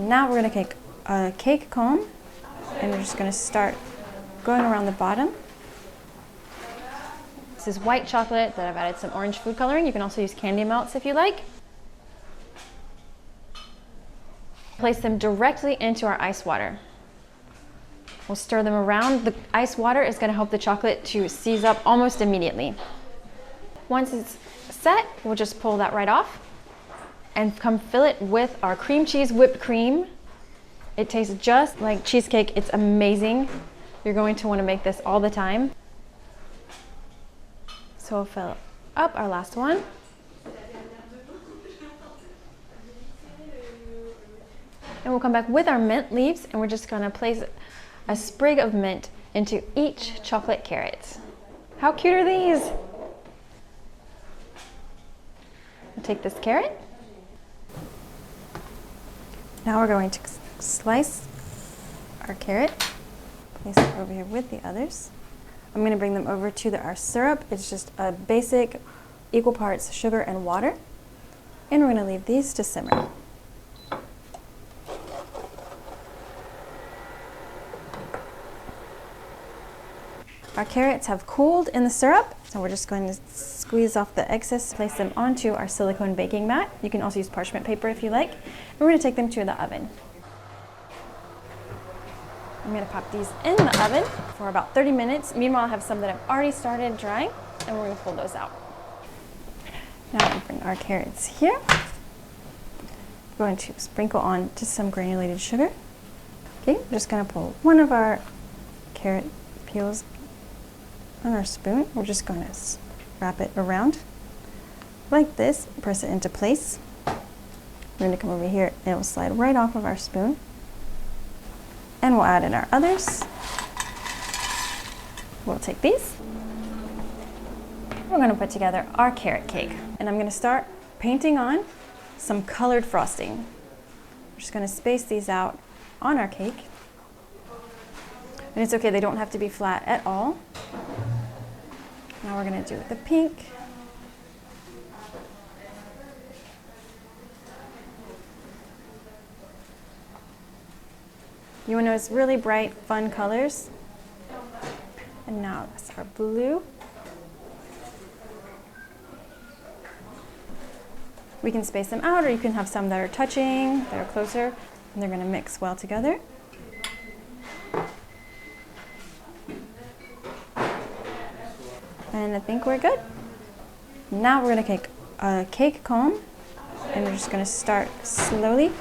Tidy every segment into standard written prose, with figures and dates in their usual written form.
Now we're going to take a cake comb and we're just going to start going around the bottom. This is white chocolate that I've added some orange food coloring. You can also use candy melts if you like. Place them directly into our ice water. We'll stir them around. The ice water is going to help the chocolate to seize up almost immediately. Once it's set, we'll just pull that right off and come fill it with our cream cheese whipped cream. It tastes just like cheesecake. It's amazing. You're going to want to make this all the time. So we'll fill up our last one. And we'll come back with our mint leaves and we're just going to place a sprig of mint into each chocolate carrot. How cute are these? We'll take this carrot. Now we're going to slice our carrot, place it over here with the others. I'm going to bring them over to our syrup. It's just a basic equal parts sugar and water. And we're going to leave these to simmer. Our carrots have cooled in the syrup, so we're just going to squeeze off the excess, place them onto our silicone baking mat. You can also use parchment paper if you like. And we're going to take them to the oven. I'm going to pop these in the oven for about 30 minutes. Meanwhile, I have some that I've already started drying, and we're going to pull those out. Now we'll bring our carrots here. We're going to sprinkle on just some granulated sugar. Okay, we're just going to pull one of our carrot peels on our spoon. We're just going to wrap it around like this, press it into place. We're going to come over here and it will slide right off of our spoon. And we'll add in our others. We'll take these. We're going to put together our carrot cake. And I'm going to start painting on some colored frosting. We're just going to space these out on our cake. And it's okay, they don't have to be flat at all. Now we're going to do the pink. You want to notice really bright, fun colors. And now that's our blue. We can space them out, or you can have some that are touching, that are closer, and they're going to mix well together. And I think we're good. Now we're going to take a cake comb and we're just going to start slowly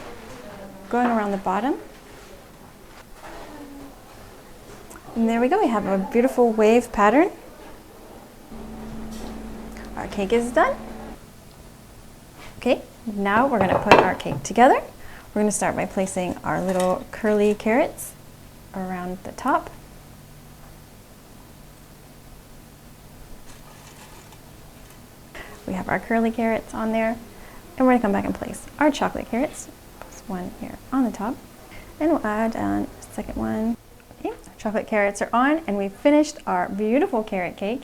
going around the bottom. And there we go, we have a beautiful wave pattern. Our cake is done. Okay, now we're going to put our cake together. We're going to start by placing our little curly carrots around the top. We have our curly carrots on there, and we're going to come back and place our chocolate carrots. Place one here on the top, and we'll add a second one. Okay, chocolate carrots are on, and we've finished our beautiful carrot cake.